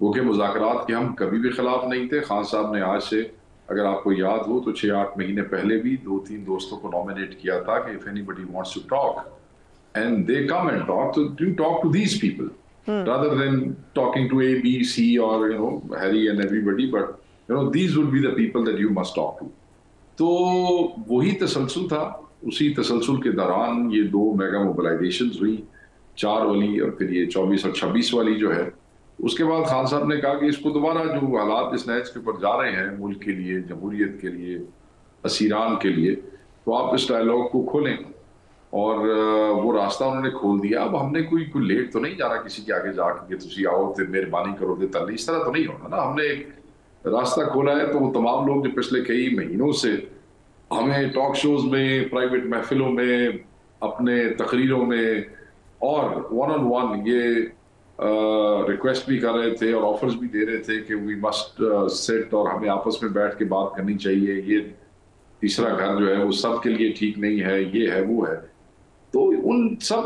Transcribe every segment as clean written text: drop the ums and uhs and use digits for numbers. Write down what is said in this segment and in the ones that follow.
وہ کہ مذاکرات کے ہم کبھی بھی خلاف نہیں تھے. خان صاحب نے آج سے اگر آپ کو یاد ہو تو 6-8 مہینے پہلے بھی 2-3 دوستوں کو نومینیٹ کیا تھا کہ if anybody wants to talk and they come and talk, so do talk to these people rather than talking to A, B, C or Harry and everybody, but these would be the people that you must talk to. تو وہی تسلسل تھا. اسی تسلسل کے دوران یہ 2 mega موبلائزیشنز ہوئی, 4 والی اور پھر یہ 24 اور 26 والی جو ہے. اس کے بعد خان صاحب نے کہا کہ اس کو دوبارہ جو حالات اس نہج کے اوپر جا رہے ہیں ملک کے لیے, جمہوریت کے لیے, اسیران کے لیے, تو آپ اس ڈائلاگ کو کھولیں. اور وہ راستہ انہوں نے کھول دیا. اب ہم نے کوئی لیٹ تو نہیں جانا کسی کے آگے جا کے تسی آؤ تو مہربانی کرو گے تل, اس طرح تو نہیں ہونا نا. ہم نے ایک راستہ کھولا ہے. تو وہ تمام لوگ جو پچھلے کئی مہینوں سے ہمیں ٹاک شوز میں, پرائیویٹ محفلوں میں, اپنے تقریروں میں اور 1-on-1 یہ ریکویسٹ بھی کر رہے تھے اور آفرز بھی دے رہے تھے کہ وی مسٹ سیٹ اور ہمیں آپس میں بیٹھ کے بات کرنی چاہیے, یہ تیسرا گھر جو ہے وہ سب کے لیے ٹھیک نہیں ہے, یہ ہے وہ ہے. تو ان سب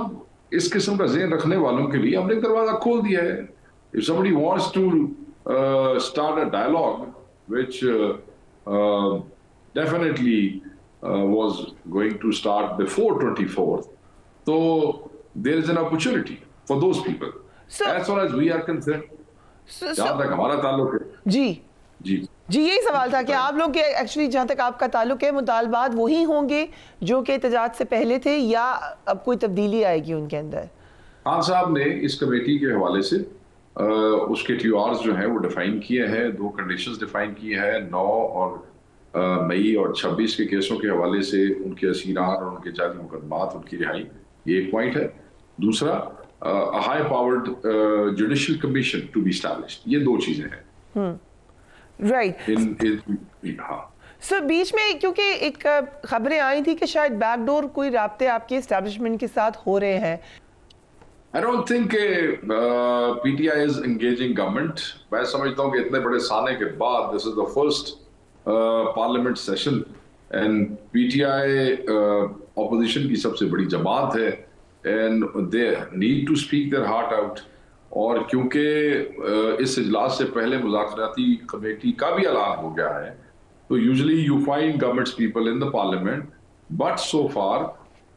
اس قسم کا ذہن رکھنے والوں کے لیے ہم نے دروازہ کھول دیا ہے. If somebody wants to start a dialogue which definitely was going to start before 24th, so there is an opportunity for those people. As far as we are concerned, جہاں تک ہمارا تعلق ہے جی یہی سوال تھا کہ آپ لوگ ایکچولی جہاں تک آپ کا تعلق ہے مطالبات وہی ہوں گے جو کہ احتجاج سے پہلے تھے یا اب کوئی تبدیلی آئے گی ان کے اندر؟ خان صاحب نے اس کمیٹی کے حوالے سے اس کے ٹیو آرز جو ہیں وہ ڈیفائن کیے ہیں, 2 کنڈیشنز ڈیفائن کی ہیں, 9 اور مئی اور 26 کے کیسوں کے حوالے سے ان کے اسیران اور ان کے جعلی مقدمات, ان کی رہائی, یہ ایک پوائنٹ ہے. دوسرا high powered judicial commission to be established. یہ 2 چیزیں ہیں. Right. سر بیچ میں کیونکہ ایک خبریں آئی تھی کہ شاید بیک ڈور کوئی رابطے آپ کے اسٹیبلشمنٹ کے ساتھ ہو رہے ہیں. I don't think PTI is engaging government. میں سمجھتا ہوں کہ اتنے بڑے سانے کے بعد this is the first parliament session and PTI opposition کی سب سے بڑی جماعت ہے and they need to speak their heart out. اور کیونکہ اس اجلاس سے پہلے مذاکراتی کمیٹی کا بھی اعلان ہو گیا ہے تو usually you find government's people in the parliament, but so far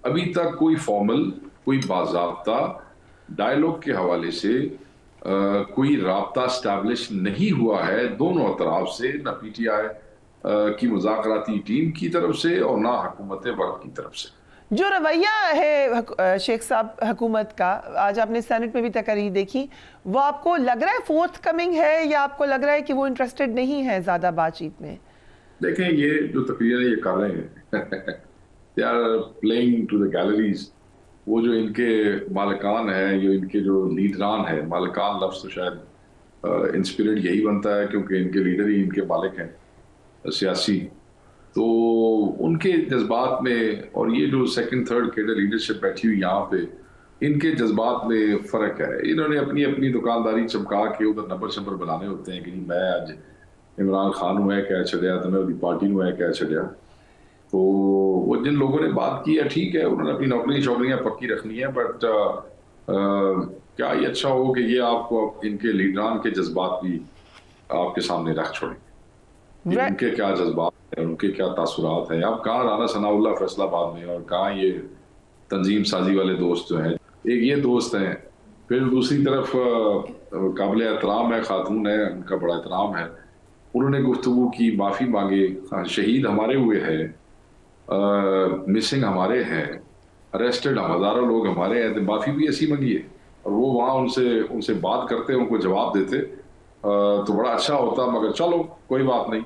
ابھی تک کوئی فارمل, کوئی باضابطہ ڈائلاگ کے حوالے سے کوئی رابطہ اسٹیبلش نہیں ہوا ہے دونوں اطراف سے, نہ پی ٹی آئی کی مذاکراتی ٹیم کی طرف سے اور نہ حکومت وقت کی طرف سے. جو رویہ ہے شیخ صاحب حکومت کا, آج آپ نے سینٹ میں بھی تقریر دیکھی, وہ آپ کو لگ رہا ہے فورتھ کمنگ ہے یا آپ کو لگ رہا ہے کہ وہ انٹرسٹڈ نہیں ہے زیادہ بات چیت میں؟ دیکھیں یہ جو تقریر یہ کر رہے ہیں they are playing to the galleries. وہ جو ان کے مالکان ہیں, جو ان کے جو لیڈران ہیں, مالکان لفظ تو شاید انسپریٹ یہی بنتا ہے کیونکہ ان کے لیڈر ہی ان کے مالک ہیں سیاسی, تو ان کے جذبات میں اور یہ جو 2nd 3rd کیڈر لیڈرشپ بیٹھی ہوئی یہاں پہ, ان کے جذبات میں فرق ہے. انہوں نے اپنی اپنی دکانداری چمکا کے ادھر نمبر بنانے ہوتے ہیں کہ نہیں میں آج عمران خان ہوا ہے کہہ چھڑیا تو میں پارٹی ہوا ہے کہہ چھڑیا. تو وہ جن لوگوں نے بات کی ہے ٹھیک ہے, انہوں نے اپنی نوکریاں پکی رکھنی ہے, بٹ کیا یہ اچھا ہو کہ یہ آپ کو ان کے لیڈران کے جذبات بھی آپ کے سامنے رکھ چھوڑیں, ان کے کیا جذبات ہیں, ان کے کیا تاثرات ہیں. اب کہاں رانا ثناء اللہ فیصل آباد میں اور کہاں یہ تنظیم سازی والے دوست جو ہیں, ایک یہ دوست ہیں, پھر دوسری طرف قابل احترام ہے, خاتون ہے, ان کا بڑا احترام ہے, انہوں نے گفتگو کی, معافی مانگے, شہید ہمارے ہوئے ہیں, مسنگ ہمارے ہیں, اریسٹڈ ہزاروں لوگ ہمارے ہیں, تو معافی بھی ایسی منگی ہے. اور وہ وہاں ان سے بات کرتے, ان کو جواب دیتے تو بڑا اچھا ہوتا, مگر چلو کوئی بات نہیں,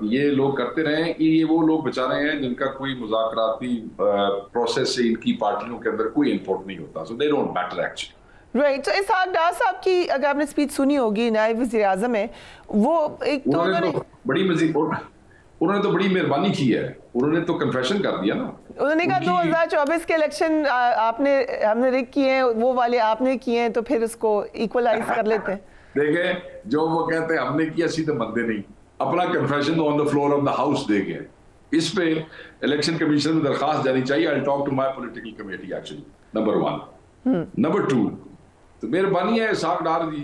یہ لوگ کرتے رہے. یہ وہ لوگ بیچارے ہیں جن کا کوئی مذاکراتی پروسیس سے ان کی پارٹیوں کے اندر کوئی انپوٹ نہیں ہوتا, so they don't matter actually. Right. تو اسحاق ڈار صاحب کی اگر آپ نے اسپیچ سنی ہوگی, نائب وزیر اعظم ہے وہ, ایک تو انہوں نے تو بڑی مہربانی کی ہے, انہوں نے تو کنفیشن کر دیا نا, انہوں نے کہا 2024 کے الیکشن ہم نے رگ کیے ہیں, وہ والے آپ نے کیے ہیں, تو پھر اس کو ایکولائز کر لیتے ہیں. دیکھیں جو وہ کہتے ہیں ہم نے کیا سیدھے بندے نہیں, اپنا confession on the floor of the house دے گئے. اس پہ الیکشن کمیشن میں درخواست جانی چاہیے. I'll talk to my political committee actually, number 1. Number 2, تو مہربانی ہے اسحاق ڈار جی,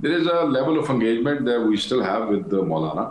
There is a level of engagement that we still have with Maulana.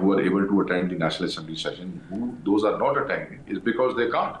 who are able to attend the National Assembly session, those are not attending is because they can't,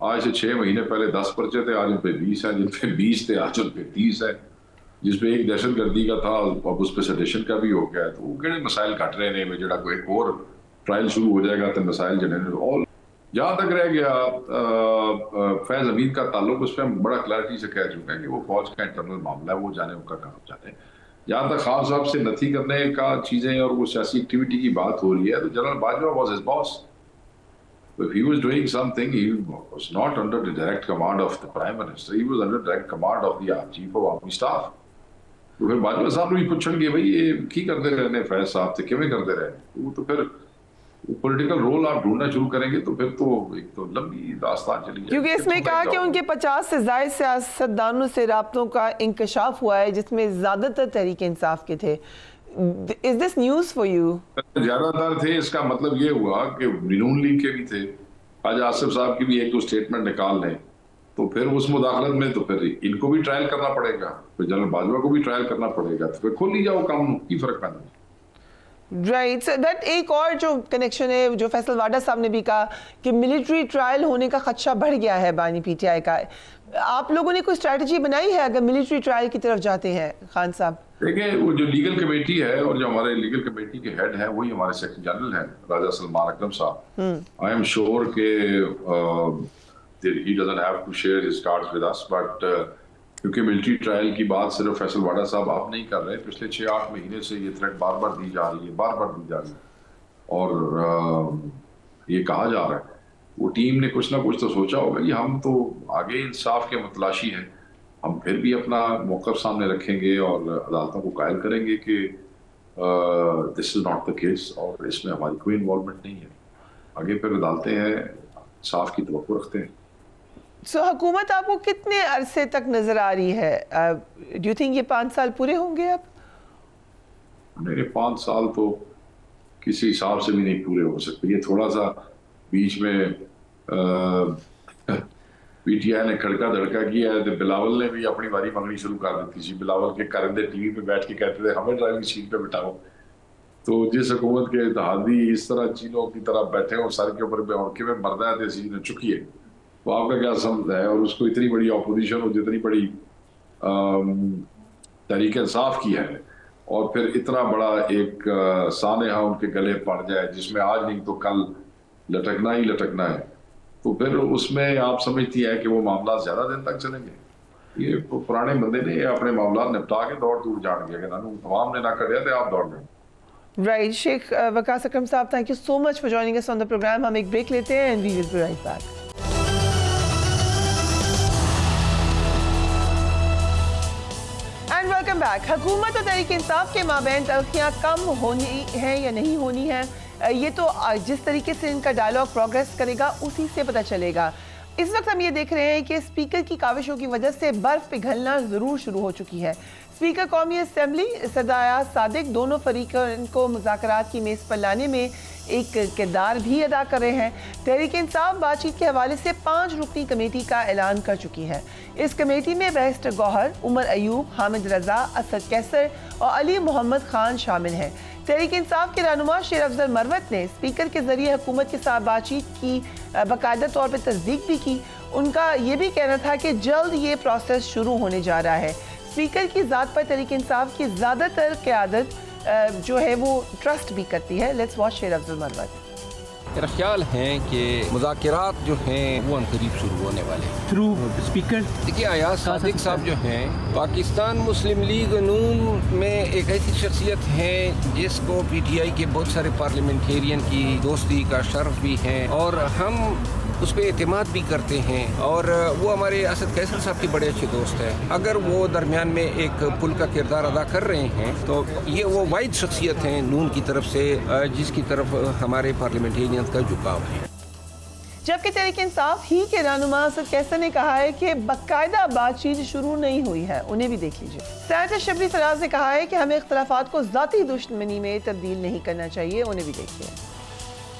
آج سے 6 مہینے پہلے 10 پرچے تھے، آج ان پہ 20 ہیں، جن پہ 20 تھے آج ان پہ 30 ہے، جس پہ ایک دہشت گردی کا تھا اب اس پہ سیڈیشن کا بھی ہو گیا ہے. تو وہ کہڑے مسائل کٹ رہے ہیں جڑا کوئی ایک اور ٹرائل شروع ہو جائے گا تو مسائل جڑے اور جہاں تک رہ گیا فیض حمید کا تعلق، اس پہ ہم بڑا کلیئرٹی سے کہہ چکے ہیں کہ وہ فوج کا انٹرنل معاملہ ہے، وہ جانے ان کا کام جانے. جہاں تک خان صاحب سے نتھی کرنے کا چیزیں اور وہ سیاسی ایکٹیویٹی کی بات ہو رہی ہے تو general Bajwa was his boss. If he was doing something, he was not under the direct command of the Prime Minister, he was under direct command of the Chief of Army Staff. تو پھر باجوہ صاحب نے بھی پوچھن گے بھائی یہ کی کرتے رہنے فیض صاحب سے کیویں کرتے رہے، وہ تو پھر پولیٹیکل رول آپ ڈھونڈنا شروع کریں گے تو پھر تو ایک تو لمبی داستان چلی جائے. کیونکہ اس میں کہا کہ ان کے 50 سے زائد سیاستدانوں سے رابطوں کا انکشاف ہوا ہے جس میں زیادہ تر تحریک انصاف کے تھے. Is this news for you? زیادہ تر تھے، اس کا مطلب یہ ہوا کہ نون لیگ کے بھی تھے. آج آصف صاحب کی بھی ایک دو سٹیٹمنٹ نکال لیں تو پھر اس مداخلت میں تو پھر ان کو بھی ٹرائل کرنا پڑے گا، پھر جنرل باجوہ کو بھی ٹرائل کرنا پڑے گا، تو پھر کھول لی جاؤ کام، کی فرق پڑتا ہے. رائٹ سر، دیٹ ایک اور جو کنیکشن ہے جو فیصل واڈا صاحب نے بھی کہا کہ ملٹری ٹرائل ہونے کا خدشہ بڑھ گیا ہے بانی پی ٹی آئی کا. آپ لوگوں نے کوئی اسٹریٹجی بنائی ہے اگر ملٹری ٹرائل کی طرف جاتے ہیں خان صاحب؟ دیکھیں وہ جو لیگل کمیٹی ہے اور جو ہمارے لیگل کمیٹی کے ہیڈ ہیں وہی ہمارے سیکرٹری جنرل ہیں راجہ سلمان اکرم صاحب. آئی ایم شیور کہ he doesn't have to share his cards with us, but کیونکہ ملٹری ٹرائل کی بات صرف فیصل واڈا صاحب آپ نہیں کر رہے، پچھلے 6-8 مہینے سے یہ تھریٹ بار بار دی جا رہی ہے اور یہ کہا جا رہا ہے. وہ ٹیم نے کچھ نہ کچھ تو سوچا ہوگا کہ ہم تو آگے انصاف کے متلاشی ہیں، ہم پھر بھی اپنا موقف سامنے رکھیں گے اور عدالتوں کو قائل کریں گے کہ دس از ناٹ دا کیس اور اس میں ہماری کوئی انوالومنٹ نہیں ہے. آگے پھر عدالتیں ہیں، انصاف کی توقع رکھتے ہیں. سو حکومت آپ کو کتنے عرصے تک نظر آ رہی ہے؟ ڈو یو تھنک یہ 5 سال پورے ہوں گے اب؟ نہیں، 5 سال تو کسی حساب سے بھی نہیں پورے ہو سکتے. یہ تھوڑا سا بیچ میں پی ٹی آئی نے کھڑکا دھڑکا کیا ہے تو بلاول نے بھی اپنی باری منگنی شروع کر دیتی تھی. بلاول کے کارندے ٹی وی پہ بیٹھ کے کہتے تھے ہمیں ڈرائیونگ سیٹ پہ بٹھاؤ. تو جس حکومت کے اتحادی اس طرح چینوں کی طرح بیٹھے ہوں سر کے اوپر بے میں مردہ تھے سی نے چکی ہے، تو آپ کا کیا سمجھ ہے؟ اور اس کو اتنی بڑی اپوزیشن ہو جتنی بڑی تحریک انصاف کی ہے اور پھر اتنا بڑا ایک سانحہ ان کے گلے پڑ جائے جس میں آج نہیں تو کل لٹکنا ہی لٹکنا ہے، تو پھر اس میں آپ سمجھتی ہے کہ وہ معاملات زیادہ دن تک چلیں گے. یہ پرانے بندے نے اپنے معاملات نپٹا کے دوڑ دور جان گیا کہ عوام نے نہ کریا تو آپ دوڑ لیں. رائٹ، شیخ وقاص اکرم صاحب، thank you so much for joining us on the programme. ہم ایک بریک لیتے ہیں and we will be right back. And welcome back. حکومت اور تحریک انصاف کے مابین تلخیاں کم ہونی ہیں یا نہیں ہونی ہیں، یہ تو جس طریقے سے ان کا ڈائیلاگ پروگریس کرے گا اسی سے پتہ چلے گا. اس وقت ہم یہ دیکھ رہے ہیں کہ اسپیکر کی کاوشوں کی وجہ سے برف پگھلنا ضرور شروع ہو چکی ہے. اسپیکر قومی اسمبلی سعد ایاز صادق دونوں فریقین کو مذاکرات کی میز پر لانے میں ایک کردار بھی ادا کر رہے ہیں. تحریک انصاف بات چیت کے حوالے سے 5 رکنی کمیٹی کا اعلان کر چکی ہے. اس کمیٹی میں بیرسٹر گوہر، عمر ایوب، حامد رضا، اسد کیسر اور علی محمد خان شامل ہیں. تحریک انصاف کے رہنما شیر افضل مروت نے اسپیکر کے ذریعے حکومت کے ساتھ بات چیت کی باقاعدہ طور پہ تصدیق بھی کی. ان کا یہ بھی کہنا تھا کہ جلد یہ پروسیس شروع ہونے جا رہا ہے. اسپیکر کی ذات پر تحریک انصاف کی زیادہ تر قیادت جو ہے وہ ٹرسٹ بھی کرتی ہے. لیٹس واچ شیر افضل مروت. میرا خیال ہے کہ مذاکرات جو ہیں وہ عنقریب شروع ہونے والے ہیں تھرو اسپیکر. دیکھیے ایاز صادق صاحب جو ہیں پاکستان مسلم لیگ نون میں ایک ایسی شخصیت ہیں جس کو پی ٹی آئی کے بہت سارے پارلیمنٹیرین کی دوستی کا شرف بھی ہے اور ہم اس پہ اعتماد بھی کرتے ہیں اور وہ ہمارے اسد کیسر صاحب کے بڑے اچھے دوست ہیں. اگر وہ درمیان میں ایک پل کا کردار ادا کر رہے ہیں تو یہ وہ واحد شخصیت ہیں نون کی طرف سے جس کی طرف ہمارے پارلیمنٹیرین کا جھکاؤ ہے. جبکہ تحریک انصاف ہی کے رہنما اسد کیسر نے کہا ہے کہ باقاعدہ بات چیت شروع نہیں ہوئی ہے. انہیں بھی دیکھ لیجیے. سینیٹر شبلی فراز نے کہا ہے کہ ہمیں اختلافات کو ذاتی دشمنی میں تبدیل نہیں کرنا چاہیے. انہیں بھی دیکھیے.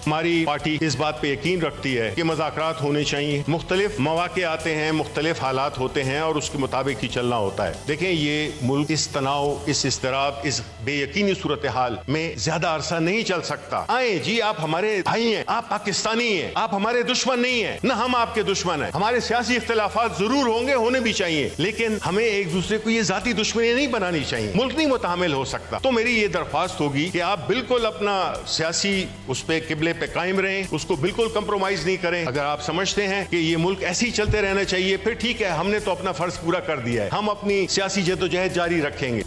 ہماری پارٹی اس بات پہ یقین رکھتی ہے کہ مذاکرات ہونے چاہیے. مختلف مواقع آتے ہیں, مختلف حالات ہوتے ہیں اور اس کے مطابق ہی چلنا ہوتا ہے. دیکھیں یہ ملک اس تناؤ, اس اضطراب, اس بے یقینی صورتحال میں زیادہ عرصہ نہیں چل سکتا. آئیں جی, آپ ہمارے بھائی ہیں, آپ پاکستانی ہیں, آپ ہمارے دشمن نہیں ہیں, نہ ہم آپ کے دشمن ہیں. ہمارے سیاسی اختلافات ضرور ہوں گے, ہونے بھی چاہیے, لیکن ہمیں ایک دوسرے کو یہ ذاتی دشمنی نہیں بنانی چاہیے. ملک نہیں متحمل ہو سکتا. تو میری یہ درخواست ہوگی کہ آپ بالکل اپنا سیاسی اس پہ قبلے پہ قائم رہیں, اس کو بالکل کمپرومائز نہیں کریں. اگر آپ سمجھتے ہیں کہ یہ ملک ایسے ہی چلتے رہنا چاہیے, پھر ٹھیک ہے, ہم نے تو اپنا فرض پورا کر دیا ہے, ہم اپنی سیاسی جدوجہد جاری رکھیں گے.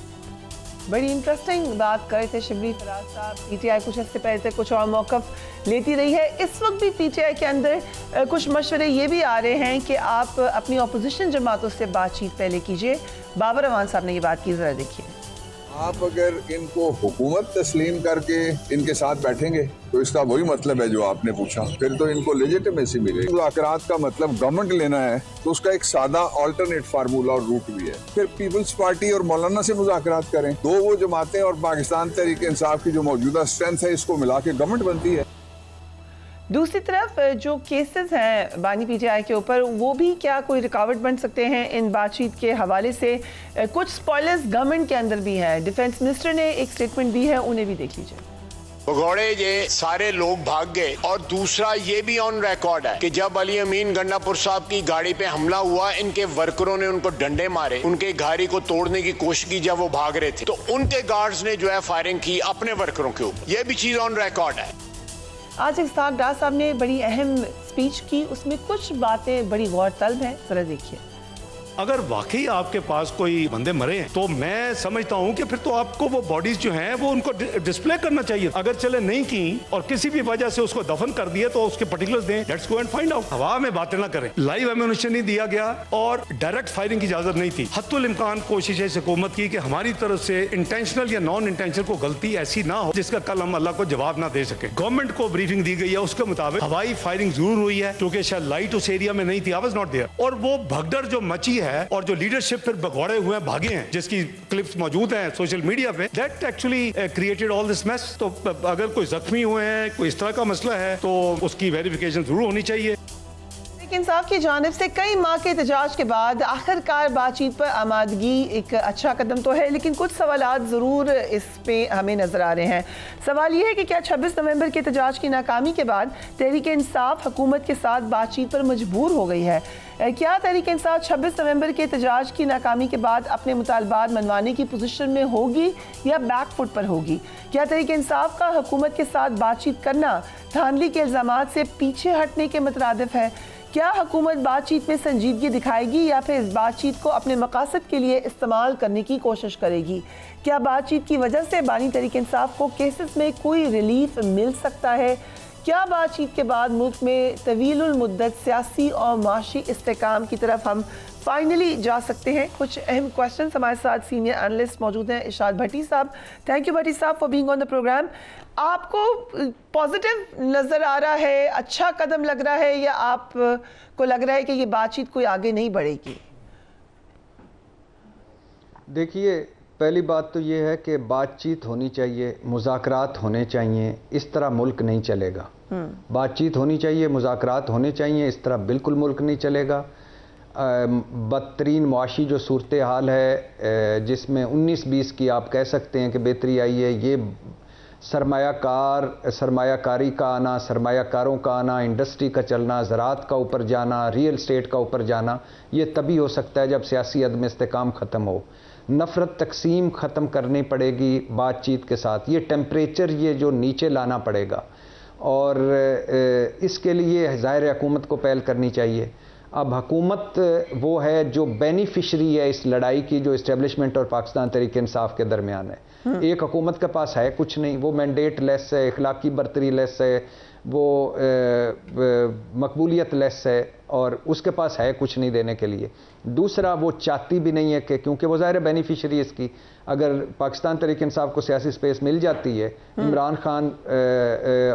بڑی انٹرسٹنگ بات کر رہے تھے شبلی فراز صاحب. پی ٹی آئی کچھ عرصے پہلے کچھ اور موقف لیتی رہی ہے. اس وقت بھی پی ٹی آئی کے اندر کچھ مشورے یہ بھی آ رہے ہیں کہ آپ اپنی اپوزیشن جماعتوں سے بات چیت پہلے کیجئے. بابر امان صاحب نے یہ بات کی, ذرا دیکھیے. آپ اگر ان کو حکومت تسلیم کر کے ان کے ساتھ بیٹھیں گے تو اس کا وہی مطلب ہے جو آپ نے پوچھا, پھر تو ان کو لیجیٹیمیسی ملے. مذاکرات کا مطلب گورنمنٹ لینا ہے تو اس کا ایک سادہ آلٹرنیٹ فارمولا اور روٹ بھی ہے. پھر پیپلز پارٹی اور مولانا سے مذاکرات کریں. دو وہ جماعتیں اور پاکستان تحریک انصاف کی جو موجودہ اسٹرینتھ ہے, اس کو ملا کے گورنمنٹ بنتی ہے. دوسری طرف جو کیسز ہیں بانی پی ٹی آئی کے اوپر, وہ بھی کیا کوئی رکاوٹ بن سکتے ہیں ان بات چیت کے حوالے سے؟ کچھ سپوائلرز گورنمنٹ کے اندر بھی ہیں. ڈیفنس منسٹر نے ایک سٹیٹمنٹ دی ہے, انہیں بھی دیکھ لیجئے. بگوڑے یہ سارے لوگ بھاگ گئے, اور دوسرا یہ بھی آن ریکارڈ ہے کہ جب علی امین گنڈا پور صاحب کی گاڑی پہ حملہ ہوا, ان کے ورکروں نے ان کو ڈنڈے مارے, ان کے گاڑی کو توڑنے کی کوشش کی جب وہ بھاگ رہے تھے, تو ان کے گارڈز نے جو ہے فائرنگ کی اپنے ورکروں کے اوپر. یہ بھی چیز آن ریکارڈ ہے. آج اشتاق ڈار صاحب نے بڑی اہم سپیچ کی, اس میں کچھ باتیں بڑی غور طلب ہیں, ذرا دیکھیے. اگر واقعی آپ کے پاس کوئی بندے مرے ہیں تو میں سمجھتا ہوں کہ پھر تو آپ کو وہ باڈیز جو ہیں وہ ان کو ڈسپلے کرنا چاہیے. اگر چلے نہیں کی اور کسی بھی وجہ سے اس کو دفن کر دیے تو اس کے پرٹیکولرز دیں. Let's go and find out. ہوا میں باتیں نہ کریں. لائیو ایمونیشن نہیں دیا گیا اور ڈائریکٹ فائرنگ کی اجازت نہیں تھی. حتی الامکان کوشش ہے حکومت کی کہ ہماری طرف سے انٹینشنل یا نان انٹینشنل کو غلطی ایسی نہ ہو جس کا کل ہم اللہ کو جواب نہ دے سکے. گورنمنٹ کو بریفنگ دی گئی ہے, اس کے مطابق ہوائی فائرنگ ضرور ہوئی ہے کیونکہ شاید لائٹ اس ایریا میں نہیں تھی. I was not there. اور وہ بھگدڑ جو مچی ہے اور جو لیڈرشپ پھر بگوڑے ہوئے ہیں, بھاگے ہیں, جس کی کلپس موجود ہیں سوشل میڈیا پہ, that actually created all this mass. تو اگر کوئی زخمی ہوئے ہیں, کوئی اس طرح کا مسئلہ ہے, تو اس کی ویریفیکیشن ضرور ہونی چاہیے. انصاف کی جانب سے کئی ماہ کے احتجاج کے بعد آخر کار بات چیت پر آمادگی ایک اچھا قدم تو ہے, لیکن کچھ سوالات ضرور اس پہ ہمیں نظر آ رہے ہیں. سوال یہ ہے کہ کیا 26 نومبر کے احتجاج کی ناکامی کے بعد تحریک انصاف حکومت کے ساتھ بات چیت پر مجبور ہو گئی ہے؟ کیا تحریک انصاف 26 نومبر کے احتجاج کی ناکامی کے بعد اپنے مطالبات منوانے کی پوزیشن میں ہوگی یا بیک فٹ پر ہوگی؟ کیا تحریک انصاف کا حکومت کے ساتھ بات چیت کرنا دھاندلی کے الزامات سے پیچھے ہٹنے کے مترادف ہے؟ کیا حکومت بات چیت میں سنجیدگی دکھائے گی یا پھر اس بات چیت کو اپنے مقاصد کے لیے استعمال کرنے کی کوشش کرے گی؟ کیا بات چیت کی وجہ سے بانی تحریک انصاف کو کیسز میں کوئی ریلیف مل سکتا ہے؟ کیا بات چیت کے بعد ملک میں طویل المدت سیاسی اور معاشی استحکام کی طرف ہم فائنلی جا سکتے ہیں؟ کچھ اہم کوشچنز. ہمارے ساتھ سینئر انالسٹ موجود ہیں ارشاد بھٹی صاحب. تھینک یو بھٹی صاحب for being on the programme. آپ کو پازیٹیو نظر آ رہا ہے, اچھا قدم لگ رہا ہے, یا آپ کو لگ رہا ہے کہ یہ بات چیت کوئی آگے نہیں بڑھے گی؟ دیکھیے, پہلی بات تو یہ ہے کہ بات چیت ہونی چاہیے, مذاکرات ہونے چاہیے. اس طرح ملک نہیں چلے گا. بات چیت ہونی چاہیے, مذاکرات ہونے چاہیے. اس طرح بالکل ملک نہیں چلے گا. بدترین معاشی جو صورتحال ہے جس میں 19-20 کی آپ کہہ سکتے ہیں کہ بہتری آئی ہے, یہ سرمایہ کاری کا آنا, سرمایہ کاروں کا آنا, انڈسٹری کا چلنا, زراعت کا اوپر جانا, ریئل اسٹیٹ کا اوپر جانا, یہ تبھی ہو سکتا ہے جب سیاسی عدم استحکام ختم ہو. نفرت تقسیم ختم کرنی پڑے گی بات چیت کے ساتھ. یہ ٹیمپریچر یہ جو نیچے لانا پڑے گا, اور اس کے لیے ظاہر حکومت کو پہل کرنی چاہیے. اب حکومت وہ ہے جو بینیفیشری ہے اس لڑائی کی, جو اسٹیبلشمنٹ اور پاکستان تحریک انصاف کے درمیان ہے. ایک حکومت کے پاس ہے کچھ نہیں, وہ مینڈیٹ لیس ہے, اخلاقی برتری لیس ہے, وہ مقبولیت لیس ہے, اور اس کے پاس ہے کچھ نہیں دینے کے لیے. دوسرا, وہ چاہتی بھی نہیں ہے کہ, کیونکہ وہ ظاہر بینیفیشری اس کی, اگر پاکستان تحریک انصاف کو سیاسی سپیس مل جاتی ہے, عمران خان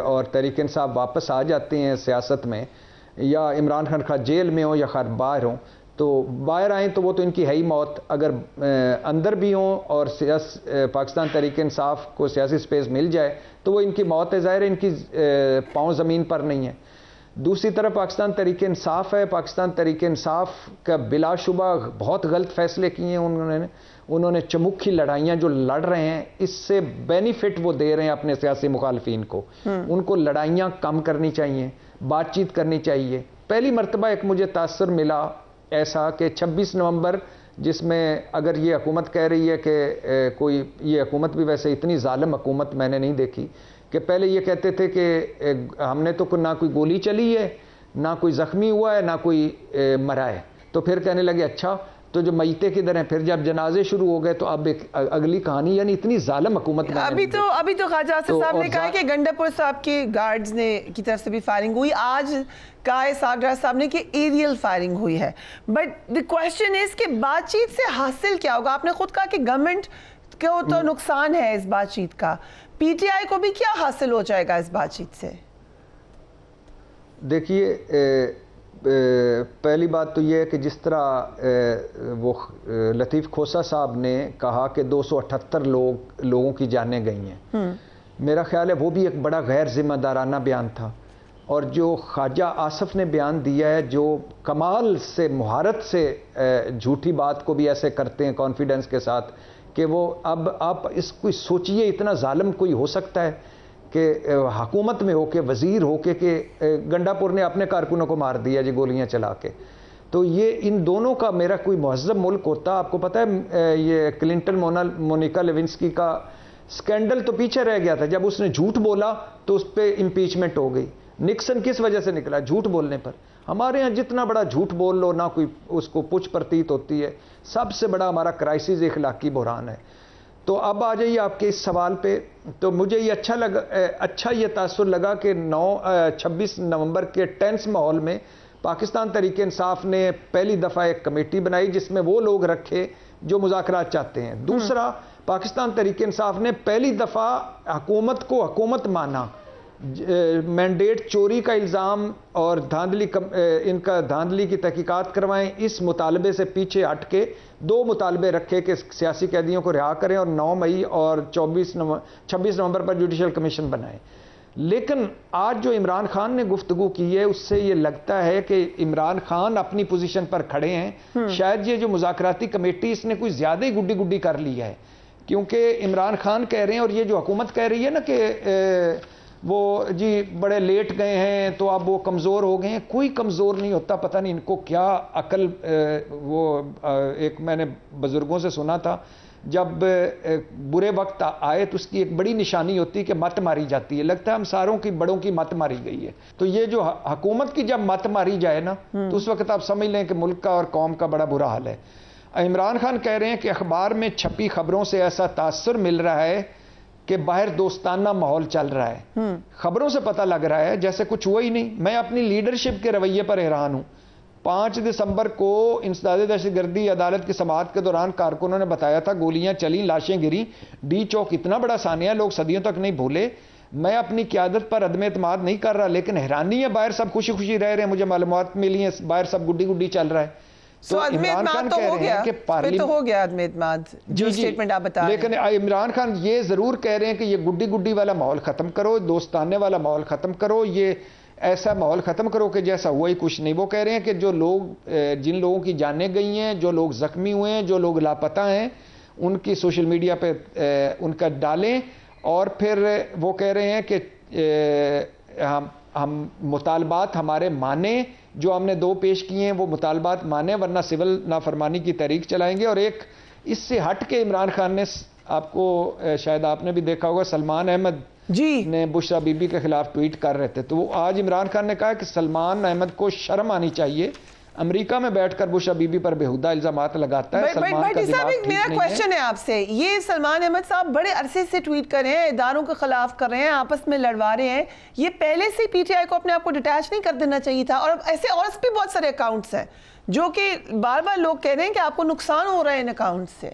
اور تحریک انصاف واپس آ جاتے ہیں سیاست میں, یا عمران خان خواہ جیل میں ہوں یا خواہ باہر ہوں, تو باہر آئیں تو وہ تو ان کی ہے ہی موت. اگر اندر بھی ہوں اور پاکستان تحریک انصاف کو سیاسی سپیس مل جائے تو وہ ان کی موت ہے. ظاہر ان کی پاؤں زمین پر نہیں ہے. دوسری طرف پاکستان تحریک انصاف ہے. پاکستان تحریک انصاف کا بلا شبہ بہت غلط فیصلے کیے ہیں انہوں نے چمک کی لڑائیاں جو لڑ رہے ہیں اس سے بینیفٹ وہ دے رہے ہیں اپنے سیاسی مخالفین کو. ان کو لڑائیاں کم کرنی چاہیے, بات چیت کرنی چاہیے. پہلی مرتبہ ایک مجھے تاثر ملا ایسا کہ 26 نومبر جس میں اگر یہ حکومت کہہ رہی ہے کہ کوئی, یہ حکومت بھی ویسے اتنی ظالم حکومت میں نے نہیں دیکھی کہ پہلے یہ کہتے تھے کہ ہم نے تو نہ کوئی گولی چلی ہے, نہ کوئی زخمی ہوا ہے, نہ کوئی مرا ہے. تو پھر کہنے لگے اچھا تو جو میتے کدھر ہیں. پھر جب جنازے شروع ہو گئے تو اب ایک اگلی کہانی, یعنی اتنی ظالم حکومت. ابھی تو خواجہ آصف صاحب نے کہا کہ گنڈاپور صاحب کے گارڈز نے کی طرف سے بھی فائرنگ ہوئی. آج کہا ہے ساگرا صاحب نے کہ ایریل فائرنگ ہوئی ہے. بٹ دی کوشچن از کہ بات چیت سے حاصل کیا ہوگا؟ آپ نے خود کہا کہ گورنمنٹ کو تو نقصان ہے اس بات چیت کا, پی ٹی آئی کو بھی کیا حاصل ہو جائے گا اس بات چیت سے؟ دیکھیے پہلی بات تو یہ ہے کہ جس طرح وہ لطیف کھوسہ صاحب نے کہا کہ 278 لوگوں کی جانیں گئی ہیں, میرا خیال ہے وہ بھی ایک بڑا غیر ذمہ دارانہ بیان تھا. اور جو خواجہ آصف نے بیان دیا ہے, جو کمال سے مہارت سے جھوٹی بات کو بھی ایسے کرتے ہیں کانفیڈنس کے ساتھ کہ وہ اب آپ اس کو سوچئے اتنا ظالم کوئی ہو سکتا ہے کہ حکومت میں ہو کے, وزیر ہو کے, کہ گنڈاپور نے اپنے کارکنوں کو مار دیا جی گولیاں چلا کے. تو یہ ان دونوں کا میرا کوئی مہذب ملک ہوتا. آپ کو پتہ ہے یہ کلنٹن مونیکا لیونسکی کا سکینڈل تو پیچھے رہ گیا تھا, جب اس نے جھوٹ بولا تو اس پہ امپیچمنٹ ہو گئی. نکسن کس وجہ سے نکلا؟ جھوٹ بولنے پر. ہمارے ہاں جتنا بڑا جھوٹ بول لو نہ کوئی اس کو پچھ پرتیت ہوتی ہے. سب سے بڑا ہمارا کرائسس اخلاقی بحران ہے. تو اب آ جائیے آپ کے اس سوال پہ. تو مجھے یہ اچھا یہ تاثر لگا کہ 26 نومبر کے ٹینس ماحول میں پاکستان تحریک انصاف نے پہلی دفعہ ایک کمیٹی بنائی جس میں وہ لوگ رکھے جو مذاکرات چاہتے ہیں. دوسرا, پاکستان تحریک انصاف نے پہلی دفعہ حکومت کو حکومت مانا. مینڈیٹ چوری کا الزام اور ان کا دھاندلی کی تحقیقات کروائیں, اس مطالبے سے پیچھے ہٹ کے 2 مطالبے رکھے کہ سیاسی قیدیوں کو رہا کریں اور 9 مئی اور 26 نومبر پر جوڈیشل کمیشن بنائیں. لیکن آج جو عمران خان نے گفتگو کی ہے اس سے یہ لگتا ہے کہ عمران خان اپنی پوزیشن پر کھڑے ہیں. شاید یہ جو مذاکراتی کمیٹی اس نے کوئی زیادہ ہی گڈی کر لی ہے, کیونکہ عمران خان کہہ رہے ہیں اور یہ جو حکومت کہہ رہی ہے نا کہ وہ جی بڑے لیٹ گئے ہیں تو اب وہ کمزور ہو گئے ہیں. کوئی کمزور نہیں ہوتا. پتہ نہیں ان کو کیا عقل, وہ ایک میں نے بزرگوں سے سنا تھا جب برے وقت آئے تو اس کی ایک بڑی نشانی ہوتی ہے کہ مت ماری جاتی ہے. لگتا ہے ہم ساروں کی بڑوں کی مت ماری گئی ہے. تو یہ جو حکومت کی جب مت ماری جائے نا تو اس وقت آپ سمجھ لیں کہ ملک کا اور قوم کا بڑا برا حال ہے. عمران خان کہہ رہے ہیں کہ اخبار میں چھپی خبروں سے ایسا تاثر مل رہا ہے کہ باہر دوستانہ ماحول چل رہا ہے. خبروں سے پتہ لگ رہا ہے جیسے کچھ ہوا ہی نہیں. میں اپنی لیڈرشپ کے رویے پر حیران ہوں. 5 دسمبر کو انسداد دہشت گردی عدالت کی سماعت کے دوران کارکنوں نے بتایا تھا گولیاں چلیں, لاشیں گریں. ڈی چوک اتنا بڑا سانحہ لوگ صدیوں تک نہیں بھولے. میں اپنی قیادت پر عدم اعتماد نہیں کر رہا, لیکن حیرانی ہے باہر سب خوشی خوشی رہ رہے ہیں. مجھے معلومات ملی ہیں باہر سب گڈی چل رہا ہے. تو عمران خان کہہ رہے ہیں کہ پھر تو ہو گیا عدم اعتماد جو سٹیٹمنٹ آپ بتا رہے ہیں. لیکن عمران خان یہ ضرور کہہ رہے ہیں کہ یہ گڈی والا ماحول ختم کرو, دوستانے والا ماحول ختم کرو, یہ ایسا ماحول ختم کرو کہ جیسا ہوا ہی کچھ نہیں. وہ کہہ رہے ہیں کہ جو لوگ جن لوگوں کی جانیں گئی ہیں, جو لوگ زخمی ہوئے ہیں, جو لوگ لاپتہ ہیں, ان کی سوشل میڈیا پہ ان کا ڈالیں. اور پھر وہ کہہ رہے ہیں کہ ہم مطالبات ہمارے مانیں, جو ہم نے 2 پیش کیے ہیں وہ مطالبات مانیں ورنہ سول نافرمانی کی تحریک چلائیں گے. اور ایک اس سے ہٹ کے عمران خان نے, آپ کو شاید آپ نے بھی دیکھا ہوگا, سلمان احمد نے بشرا بی بی کے خلاف ٹویٹ کر رہے تھے. تو وہ آج عمران خان نے کہا کہ سلمان احمد کو شرم آنی چاہیے, امریکہ میں بیٹھ کر بشرا بی بی پر بےہودہ الزامات لگاتا ہے. سلمان کا دماغ ٹھیک نہیں ہے. میرا کویسچن ہے آپ سے, یہ سلمان احمد صاحب بڑے عرصے سے ٹویٹ کر رہے ہیں, اداروں کے خلاف کر رہے ہیں, آپس میں لڑوا رہے ہیں. یہ پہلے سے پی ٹی آئی کو اپنے آپ کو ڈیٹیچ نہیں کر دینا چاہیے تھا؟ اور ایسے اور بھی بہت سارے اکاؤنٹس ہیں جو کہ بار بار لوگ کہہ رہے ہیں کہ آپ کو نقصان ہو رہا ہے ان اکاؤنٹ سے.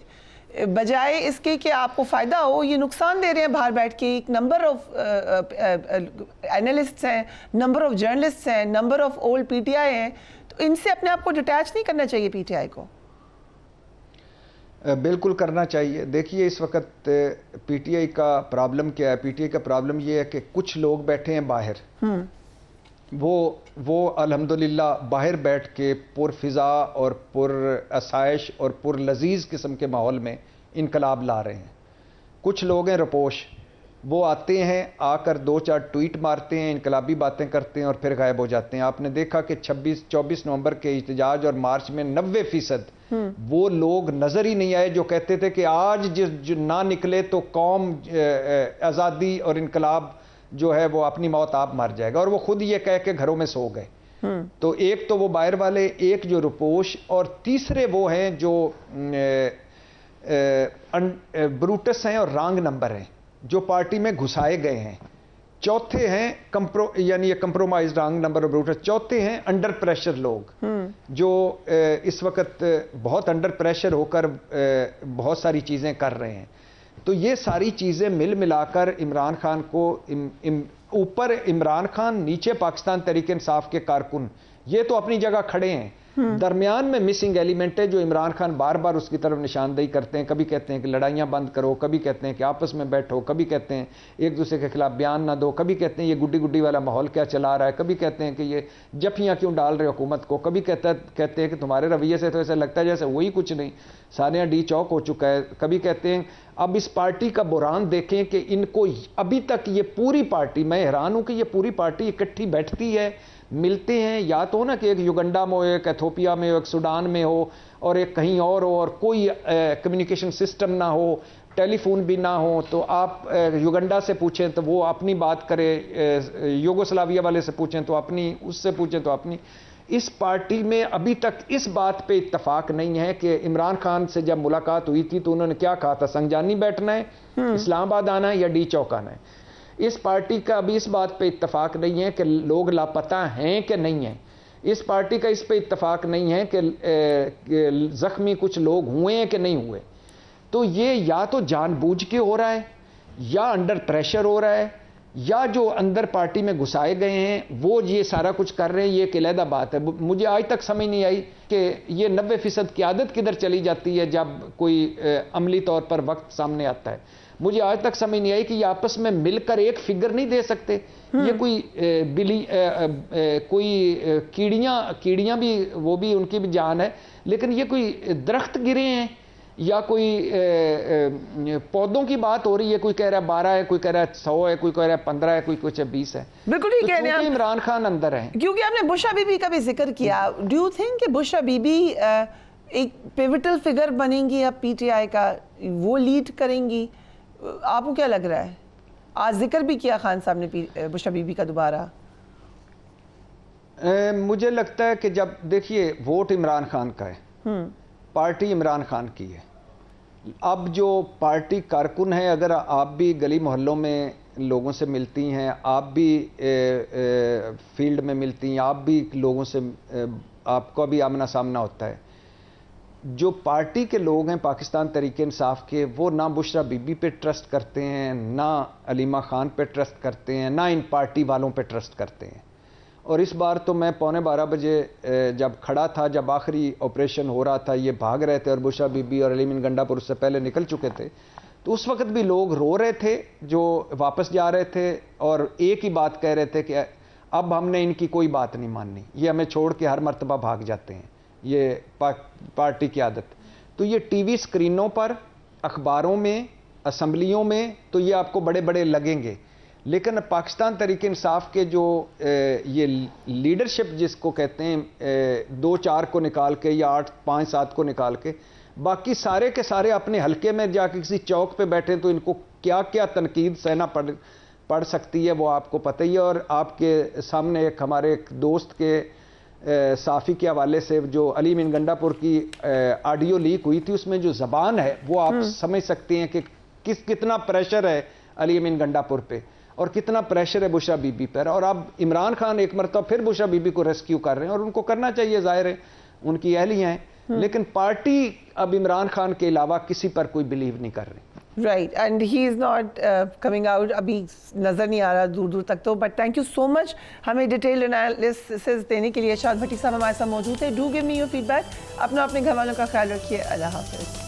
بجائے اس کے کہ آپ کو فائدہ ہو یہ نقصان دے رہے ہیں باہر بیٹھ کے. ایک نمبر آف اینالسٹس ہیں, نمبر آف جرنلسٹس ہیں, number of old P T I ہیں, تو ان سے اپنے آپ کو ڈیٹیچ نہیں کرنا چاہیے پی ٹی آئی کو؟ بالکل کرنا چاہیے. دیکھیے اس وقت پی ٹی آئی کا پرابلم کیا ہے؟ پی ٹی آئی کا پرابلم یہ ہے کہ کچھ لوگ بیٹھے ہیں باہر, وہ الحمدللہ باہر بیٹھ کے پر فضا اور پر آسائش اور پر لذیذ قسم کے ماحول میں انقلاب لا رہے ہیں. کچھ لوگ ہیں رپوش, وہ آتے ہیں, آ کر 2-4 ٹویٹ مارتے ہیں, انقلابی باتیں کرتے ہیں اور پھر غائب ہو جاتے ہیں. آپ نے دیکھا کہ 24 نومبر کے احتجاج اور مارچ میں 90% وہ لوگ نظر ہی نہیں آئے جو کہتے تھے کہ آج جو نہ نکلے تو قوم آزادی اور انقلاب جو ہے وہ اپنی موت آپ مر جائے گا, اور وہ خود یہ کہہ کے گھروں میں سو گئے. تو ایک تو وہ باہر والے, ایک جو رپوش, اور تیسرے وہ ہیں جو بروٹس ہیں اور رانگ نمبر ہیں جو پارٹی میں گھسائے گئے ہیں. چوتھے ہیں یعنی یہ کمپرومائز رانگ نمبر اور بروٹس. چوتھے ہیں انڈر پریشر لوگ جو اس وقت بہت انڈر پریشر ہو کر بہت ساری چیزیں کر رہے ہیں. تو یہ ساری چیزیں ملا کر عمران خان کو اوپر عمران خان, نیچے پاکستان تحریک انصاف کے کارکن, یہ تو اپنی جگہ کھڑے ہیں. درمیان میں مسنگ ایلیمنٹ ہے جو عمران خان بار بار اس کی طرف نشاندہی کرتے ہیں. کبھی کہتے ہیں کہ لڑائیاں بند کرو, کبھی کہتے ہیں کہ آپس میں بیٹھو, کبھی کہتے ہیں ایک دوسرے کے خلاف بیان نہ دو, کبھی کہتے ہیں یہ گڈی والا ماحول کیا چلا رہا ہے, کبھی کہتے ہیں کہ یہ جفیاں کیوں ڈال رہے حکومت کو, کبھی کہتے ہیں کہ تمہارے رویے سے تو ایسا لگتا ہے جیسے وہی کچھ نہیں, سانیہ ڈی چوک ہو چکا ہے. کبھی کہتے ہیں, اب اس پارٹی کا بحران دیکھیں کہ ان کو ابھی تک یہ پوری پارٹی, میں حیران ہوں کہ یہ پوری پارٹی اکٹھی بیٹھتی ہے, ملتے ہیں, یا تو نا کہ ایک یوگنڈا میں ہو, ایک ایتھوپیا میں ہو, ایک سوڈان میں ہو, اور ایک کہیں اور ہو, اور کوئی کمیونیکیشن سسٹم نہ ہو, ٹیلی فون بھی نہ ہو. تو آپ یوگنڈا سے پوچھیں تو وہ اپنی بات کرے, یوگوسلاویا والے سے پوچھیں تو اپنی, اس سے پوچھیں تو اپنی. اس پارٹی میں ابھی تک اس بات پہ اتفاق نہیں ہے کہ عمران خان سے جب ملاقات ہوئی تھی تو انہوں نے کیا کہا تھا, سنجانی بیٹھنا ہے, اسلام آباد آنا ہے, یا ڈی چوک آنا ہے. اس پارٹی کا ابھی اس بات پہ اتفاق نہیں ہے کہ لوگ لاپتہ ہیں کہ نہیں ہیں. اس پارٹی کا اس پہ اتفاق نہیں ہے کہ زخمی کچھ لوگ ہوئے ہیں کہ نہیں ہوئے. تو یہ یا تو جان بوجھ کے ہو رہا ہے, یا انڈر پریشر ہو رہا ہے, یا جو اندر پارٹی میں گھسائے گئے ہیں وہ یہ سارا کچھ کر رہے ہیں. یہ ایک علیحدہ بات ہے. مجھے آج تک سمجھ نہیں آئی کہ یہ 90% قیادت کدھر چلی جاتی ہے جب کوئی عملی طور پر وقت سامنے آتا ہے. مجھے آج تک سمجھ نہیں آئی کہ یہ آپس میں مل کر ایک فگر نہیں دے سکتے. یہ کوئی کیڑیاں بھی, وہ بھی ان کی بھی جان ہے, لیکن یہ کوئی درخت گرے ہیں یا کوئی پودوں کی بات ہو رہی ہے. کوئی کہہ رہا ہے 12 ہے, کوئی کہہ رہا ہے 100 ہے, کوئی کہہ رہا ہے 15 ہے, کوئی کچھ 20 ہے. بالکل ٹھیک کہہ رہے ہیں عمران خان اندر ہے. کیونکہ آپ نے بشرا بی بی کا بھی ذکر کیا, ڈو یو تھنک کہ بشرا بی بی ایک پیوٹل فگر بنیں گی اب پی ٹی آئی کا, وہ لیڈ کریں گی؟ آپ کو کیا لگ رہا ہے؟ آج ذکر بھی کیا خان صاحب نے بشرا بی بی کا دوبارہ. مجھے لگتا ہے کہ جب دیکھیے ووٹ عمران خان کا ہے, پارٹی عمران خان کی ہے. اب جو پارٹی کارکن ہے, اگر آپ بھی گلی محلوں میں لوگوں سے ملتی ہیں, آپ بھی فیلڈ میں ملتی ہیں, آپ بھی لوگوں سے, آپ کو بھی آمنا سامنا ہوتا ہے. جو پارٹی کے لوگ ہیں پاکستان تحریک انصاف کے, وہ نہ بشرا بی بی پہ ٹرسٹ کرتے ہیں, نہ علیمہ خان پہ ٹرسٹ کرتے ہیں, نہ ان پارٹی والوں پہ ٹرسٹ کرتے ہیں. اور اس بار تو میں 11:45 بجے جب کھڑا تھا, جب آخری آپریشن ہو رہا تھا, یہ بھاگ رہے تھے اور بشرا بی بی اور علیمین گنڈا پور اس سے پہلے نکل چکے تھے, تو اس وقت بھی لوگ رو رہے تھے جو واپس جا رہے تھے, اور ایک ہی بات کہہ رہے تھے کہ اب ہم نے ان کی کوئی بات نہیں ماننی, یہ ہمیں چھوڑ کے ہر مرتبہ بھاگ جاتے ہیں, یہ پارٹی کی عادت. تو یہ ٹی وی سکرینوں پر, اخباروں میں, اسمبلیوں میں تو یہ آپ کو بڑے بڑے لگیں گے, لیکن پاکستان تحریک انصاف کے جو یہ لیڈرشپ جس کو کہتے ہیں, 2-4 کو نکال کے یا 8-5-7 کو نکال کے, باقی سارے کے سارے اپنے حلقے میں جا کے کسی چوک پہ بیٹھے تو ان کو کیا کیا تنقید سہنا پڑ سکتی ہے وہ آپ کو پتہ ہی ہے. اور آپ کے سامنے ایک ہمارے ایک دوست کے صحافی کے حوالے سے جو علیمین گنڈا پور کی آڈیو لیک ہوئی تھی, اس میں جو زبان ہے وہ آپ سمجھ سکتے ہیں کہ کتنا پریشر ہے علیمین گنڈا پور پہ اور کتنا پریشر ہے بشرا بی بی پر. اور اب عمران خان ایک مرتبہ پھر بشرا بی بی کو ریسکیو کر رہے ہیں, اور ان کو کرنا چاہیے, ظاہر ہے ان کی اہلیاں ہیں, لیکن پارٹی اب عمران خان کے علاوہ کسی پر کوئی بلیو نہیں کر رہی. Right and he is not coming out, ابھی نظر نہیں آ رہا دور دور تک تو. بٹ تھینک یو سو مچ ہمیں ڈیٹیل انالیسس دینے کے لیے. ارشاد بھٹی صاحب ہمارے ساتھ موجود ہے. Do give me your feedback. اپنے گھر والوں کا خیال رکھیے. اللہ حافظ.